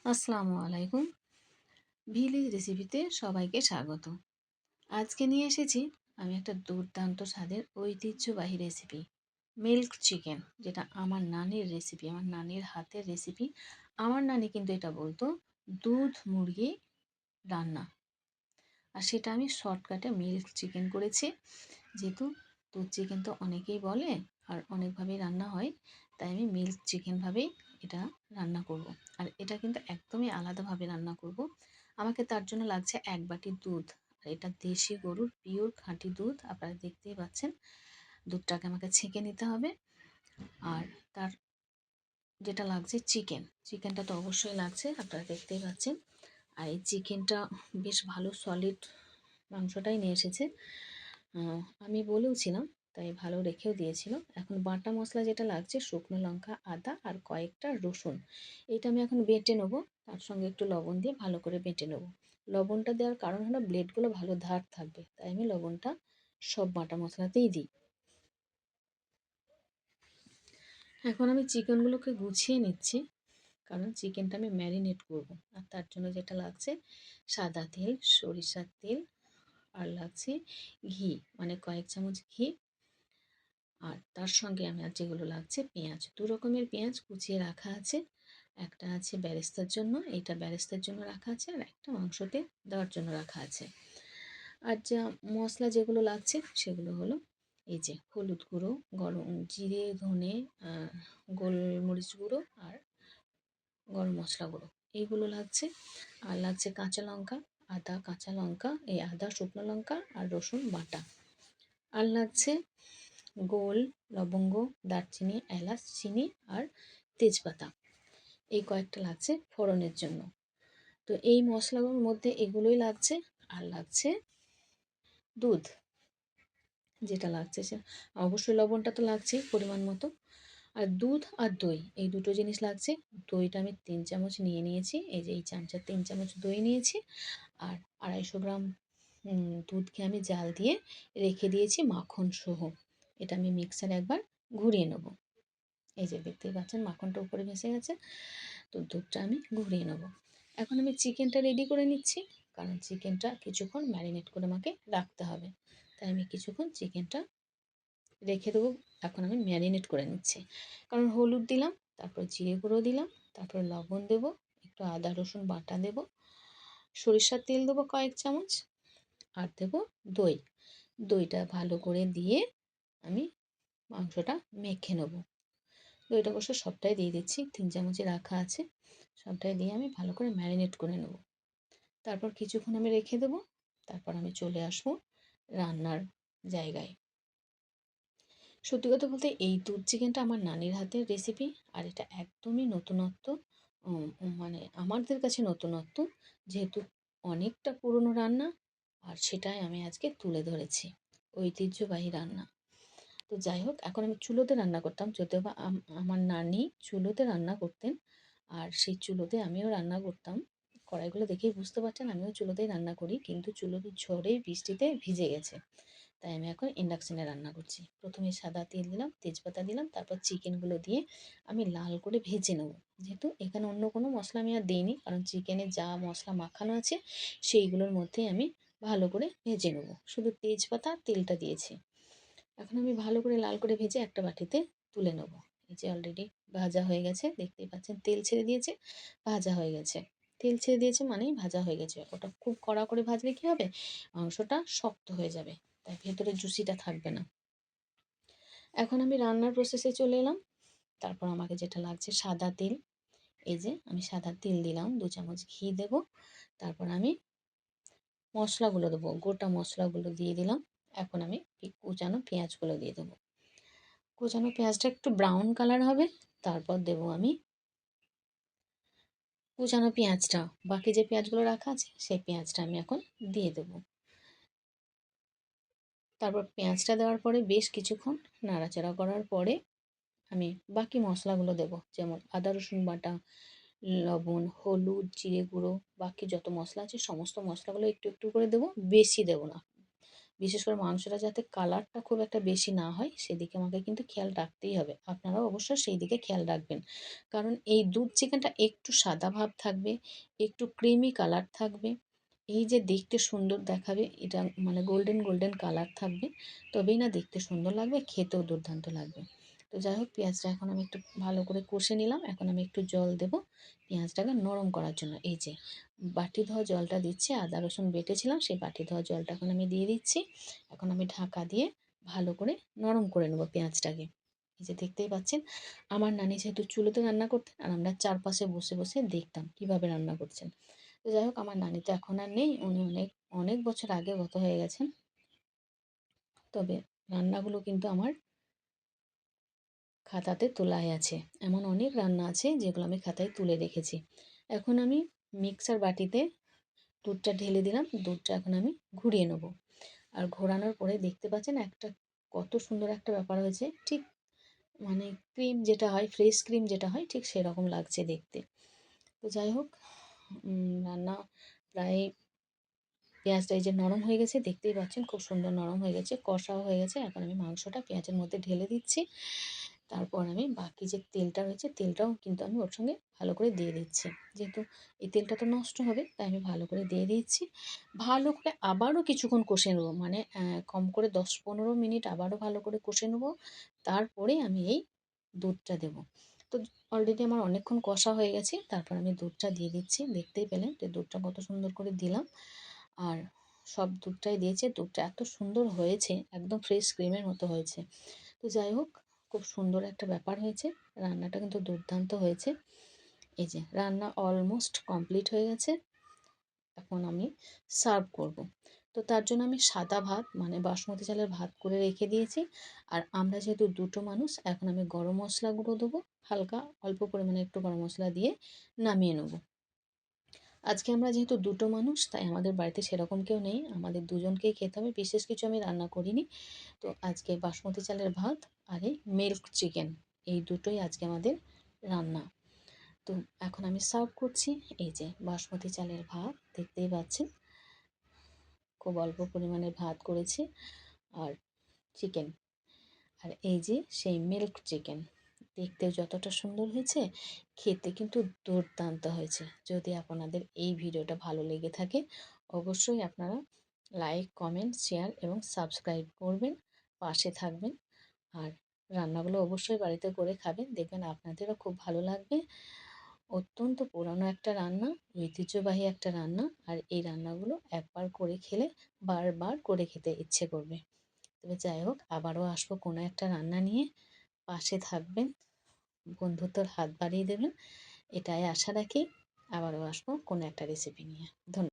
আসসালামু আলাইকুম। ভিলেজ রেসিপিতে সবাইকে স্বাগত। আজকে নিয়ে এসেছি আমি একটা দুর্দান্ত স্বাদের ঐতিহ্যবাহী রেসিপি, মিল্ক চিকেন, যেটা আমার নানির রেসিপি, আমার নানির হাতের রেসিপি। আমার নানি কিন্তু এটা বলতো দুধ মুরগি রান্না, আর সেটা আমি শর্টকাটে মিল্ক চিকেন করেছি। যেহেতু দুধ চিকেন তো অনেকেই বলে আর অনেকভাবেই রান্না হয়, তাই আমি মিল্ক চিকেনভাবেই এটা রান্না করব। আর এটা কিন্তু একদমই আলাদাভাবে রান্না করব। আমাকে তার জন্য লাগছে 1 বাটি দুধ। আর এটা দেশি গরুর পিওর খাঁটি দুধ, আপনারা দেখতেই পাচ্ছেন। দুধটাকে আমাকে ছেঁকে নিতে হবে। আর তার যেটা লাগছে চিকেনটা তো অবশ্যই লাগছে, আপনারা দেখতেই পাচ্ছেন। আর এই চিকেনটা বেশ ভালো সলিড মাংসটাই নিয়ে এসেছে। আমি বলেওছিলাম, তাই ভালো রেখেও দিয়েছিল। এখন বাটা মশলা যেটা লাগছে, শুকনো লঙ্কা, আদা আর কয়েকটা রসুন, এটা আমি এখন বেটে নেবো। তার সঙ্গে একটু লবণ দিয়ে ভালো করে বেটে নেবো। লবণটা দেওয়ার কারণ হলো ব্লেডগুলো ভালো ধার থাকবে, তাই আমি লবণটা সব বাটা মশলাতেই দিই। এখন আমি চিকেনগুলোকে গুছিয়ে নিচ্ছি, কারণ চিকেনটা আমি ম্যারিনেট করব। আর তার জন্য যেটা লাগছে, সাদা তেল, সরিষার তেল, আর লাগছে ঘি, মানে কয়েক চামচ ঘি। আর তার সঙ্গে আমার যেগুলো লাগছে, পেঁয়াজ, দু রকমের পেঁয়াজ কুচিয়ে রাখা আছে। একটা আছে বেরেস্তার জন্য, এটা বেরেস্তার জন্য রাখা আছে, আর একটা মাংসতে দেওয়ার জন্য রাখা আছে। আর যা মশলা যেগুলো লাগছে সেগুলো হলো এই যে হলুদ গুঁড়ো, গরম জিরে, ধনে, গোলমরিচ গুঁড়ো আর গরম মশলা গুঁড়ো, এইগুলো লাগছে। আর লাগছে কাঁচা লঙ্কা, আদা, কাঁচা লঙ্কা, এই আদা, শুকনো লঙ্কা আর রসুন বাটা। আর লাগছে গোল, লবঙ্গ, দারচিনি, এলাচ, চিনি আর তেজপাতা। এই কয়েকটা লাগছে ফোড়নের জন্য। তো এই মশলাগুলোর মধ্যে এগুলোই লাগছে। আর লাগছে দুধ, যেটা লাগছে সে অবশ্যই লবণটা তো লাগছেই পরিমাণ মতো। আর দুধ আর দই, এই দুটো জিনিস লাগছে। দইটা আমি 3 চামচ নিয়ে নিয়েছি, এই যে এই চামচের 3 চামচ দই নিয়েছি। আর 250 গ্রাম দুধকে আমি জাল দিয়ে রেখে দিয়েছি মাখন সহ। এটা আমি মিক্সারে একবার ঘুরিয়ে নেব। এই যে দেখতেই পাচ্ছেন মাখনটা উপরে ভেসে গেছে। তো দুধটা আমি ঘুরিয়ে নেব। এখন আমি চিকেনটা রেডি করে নিচ্ছি, কারণ চিকেনটা কিছুক্ষণ ম্যারিনেট করে আমাকে রাখতে হবে। তাই আমি কিছুক্ষণ চিকেনটা রেখে দেবো। এখন আমি ম্যারিনেট করে নিচ্ছি, কারণ হলুদ দিলাম, তারপর জিরে গুঁড়ো দিলাম, তারপর লবণ দেবো, একটু আদা রসুন বাটা দেবো, সরিষার তেল দেবো কয়েক চামচ, আর দেবো দই। দইটা ভালো করে দিয়ে আমি মাংসটা মেখে নেবো। দইটা অবশ্য সবটাই দিয়ে দিচ্ছি, 3 চামচই রাখা আছে। সবটাই দিয়ে আমি ভালো করে ম্যারিনেট করে নেব। তারপর কিছুক্ষণ আমি রেখে দেবো। তারপর আমি চলে আসবো রান্নার জায়গায়। সত্যি কথা বলতে এই দুধ চিকেনটা আমার নানির হাতের রেসিপি। আর এটা একদমই নতুনত্ব, মানে আমাদের কাছে নতুনত্ব, যেহেতু অনেকটা পুরনো রান্না। আর সেটাই আমি আজকে তুলে ধরেছি, ঐতিহ্যবাহী রান্না। তো যাই হোক, এখন আমি চুলোতে রান্না করতাম, যদিও বা আমার নানি চুলোতে রান্না করতেন। আর সেই চুলোতে আমিও রান্না করতাম। কড়াইগুলো দেখেই বুঝতে পারছেন আমিও চুলোতেই রান্না করি, কিন্তু চুলোতে ঝড়ে বৃষ্টিতে ভিজে গেছে। তাই আমি এখন ইন্ডাকশানে রান্না করছি। প্রথমে সাদা তেল দিলাম, তেজপাতা দিলাম, তারপর চিকেনগুলো দিয়ে আমি লাল করে ভেজে নেব। যেহেতু এখানে অন্য কোনো মশলা আমি আর দিইনি, কারণ চিকেনে যা মশলা মাখানো আছে সেইগুলোর মধ্যেই আমি ভালো করে ভেজে নেব, শুধু তেজপাতা তেলটা দিয়েছি। এখন আমি ভালো করে লাল করে ভেজে একটা বাটিতে তুলে নেব। এই যে অলরেডি ভাজা হয়ে গেছে, দেখতেই পাচ্ছেন তেল ছেড়ে দিয়েছে, ভাজা হয়ে গেছে। তেল ছেড়ে দিয়েছে মানেই ভাজা হয়ে গেছে। ওটা খুব কড়া করে ভাজলে কী হবে, মাংসটা শক্ত হয়ে যাবে, তাই ভেতরে জুসিটা থাকবে না। এখন আমি রান্নার প্রসেসে চলে এলাম। তারপর আমাকে যেটা লাগছে সাদা তেল, এই যে আমি সাদা তেল দিলাম, 2 চামচ ঘি দেব। তারপর আমি মশলাগুলো দেবো, গোটা মশলাগুলো দিয়ে দিলাম। এখন আমি কুচানো পেঁয়াজগুলো দিয়ে দেবো। কুচানো পেঁয়াজটা একটু ব্রাউন কালার হবে, তারপর দেবো আমি কুচানো পেঁয়াজটা। বাকি যে পেঁয়াজগুলো রাখা আছে সেই পেঁয়াজটা আমি এখন দিয়ে দেবো। তারপর পেঁয়াজটা দেওয়ার পরে বেশ কিছুক্ষণ নাড়াচাড়া করার পরে আমি বাকি মশলাগুলো দেবো, যেমন আদা রসুন বাটা, লবণ, হলুদ, জিরে গুঁড়ো, বাকি যত মশলা আছে সমস্ত মশলাগুলো একটু একটু করে দেবো, বেশি দেবো না। বিশেষ করে মাংসটা যাতে কালারটা খুব একটা বেশি না হয় সেদিকে আমাকে কিন্তু খেয়াল রাখতেই হবে। আপনারাও অবশ্যই সেই দিকে খেয়াল রাখবেন। কারণ এই দুধ চিকেনটা একটু সাদা ভাব থাকবে, একটু ক্রিমি কালার থাকবে। এই যে দেখতে সুন্দর দেখাবে, এটা মানে গোল্ডেন গোল্ডেন কালার থাকবে, তবেই না দেখতে সুন্দর লাগবে, খেতেও দুর্দান্ত লাগবে। তো যাই হোক, পেঁয়াজটা এখন আমি একটু ভালো করে কষে নিলাম। এখন আমি একটু জল দেব পেঁয়াজটাকে নরম করার জন্য। এই যে বাটি ধোয়া জলটা দিচ্ছি, আদা রসুন বেটেছিলাম সেই বাটি ধোয়া জলটা এখন আমি দিয়ে দিচ্ছি। এখন আমি ঢাকা দিয়ে ভালো করে নরম করে নেবো পেঁয়াজটাকে। এই যে দেখতেই পাচ্ছেন, আমার নানি যেহেতু চুলোতে রান্না করতেন আর আমরা চারপাশে বসে বসে দেখতাম কীভাবে রান্না করছেন। তো যাই হোক, আমার নানি তো এখন আর নেই, উনি অনেক অনেক বছর আগে গত হয়ে গেছেন। তবে রান্নাগুলো কিন্তু আমার খাতাতে তোলাই আছে। এমন অনেক রান্না আছে যেগুলো আমি খাতায় তুলে রেখেছি। এখন আমি মিক্সার বাটিতে দুধটা ঢেলে দিলাম। দুধটা এখন আমি ঘুরিয়ে নেব। আর ঘোরানোর পরে দেখতে পাচ্ছেন একটা কত সুন্দর একটা ব্যাপার হয়েছে। ঠিক মানে ক্রিম যেটা হয়, ফ্রেশ ক্রিম যেটা হয়, ঠিক সেরকম লাগছে দেখতে। তো যাই হোক, রান্না প্রায় পেঁয়াজটা এই যে নরম হয়ে গেছে, দেখতেই পাচ্ছেন খুব সুন্দর নরম হয়ে গেছে, কষাও হয়ে গেছে। এখন আমি মাংসটা পেঁয়াজের মধ্যে ঢেলে দিচ্ছি। তারপর আমি বাকি যে তেলটা রয়েছে তেলটাও কিন্তু আমি ওর সঙ্গে ভালো করে দিয়ে দিচ্ছি। যেহেতু এই তেলটা তো নষ্ট হবে, তাই আমি ভালো করে দিয়ে দিচ্ছি। ভালো করে আবারও কিছুক্ষণ কষে নেবো, মানে কম করে 10-15 মিনিট আবারও ভালো করে কষে নেবো। তারপরে আমি এই দুধটা দেবো। তো অলরেডি আমার অনেকক্ষণ কষা হয়ে গেছে, তারপর আমি দুধটা দিয়ে দিচ্ছি। দেখতেই পেলেন যে দুধটা কত সুন্দর করে দিলাম। আর সব দুধটাই দিয়েছে, দুধটা এত সুন্দর হয়েছে, একদম ফ্রেশ ক্রিমের মতো হয়েছে। তো যাই হোক, খুব সুন্দর একটা ব্যাপার হয়েছে, রান্নাটা কিন্তু দুর্দান্ত হয়েছে। এই যে রান্না অলমোস্ট কমপ্লিট হয়ে গেছে, এখন আমি সার্ভ করব। তো তার জন্য আমি সাদা ভাত মানে বাসমতি চালের ভাত করে রেখে দিয়েছি। আর আমরা যেহেতু দুটো মানুষ, এখন আমি গরম মশলা গুঁড়ো দেবো, হালকা অল্প পরিমাণে একটু গরম মশলা দিয়ে নামিয়ে নেব। আজকে আমরা যেহেতু দুটো মানুষ, তাই আমাদের বাড়িতে সেরকম কেউ নেই, আমাদের দুজনকেই খেতে হবে, বিশেষ কিছু আমি রান্না করিনি। তো আজকে বাসমতি চালের ভাত আর এই মিল্ক চিকেন, এই দুটোই আজকে আমাদের রান্না। তো এখন আমি সার্ভ করছি। এই যে বাসমতি চালের ভাত, দেখতেই পাচ্ছেন খুব অল্প পরিমাণে ভাত করেছি, আর চিকেন, আর এই যে সেই মিল্ক চিকেন, দেখতে যতটা সুন্দর হয়েছে, খেতে কিন্তু দুর্দান্ত হয়েছে। যদি আপনাদের এই ভিডিওটা ভালো লেগে থাকে, অবশ্যই আপনারা লাইক, কমেন্ট, শেয়ার এবং সাবস্ক্রাইব করবেন, পাশে থাকবেন। আর রান্নাগুলো অবশ্যই বাড়িতে করে খাবেন, দেখবেন আপনাদেরও খুব ভালো লাগবে। অত্যন্ত পুরানো একটা রান্না, ঐতিহ্যবাহী একটা রান্না, আর এই রান্নাগুলো একবার করে খেলে বারবার করে খেতে ইচ্ছে করবে। তবে যাই হোক, আবারও আসবো কোনো একটা রান্না নিয়ে, পাশে থাকবেন, বন্ধুত্বর হাত বাড়িয়ে দেবেন, এটাই আশা রাখি। আবারও আসবো কোনো একটা রেসিপি নিয়ে। ধন্যবাদ।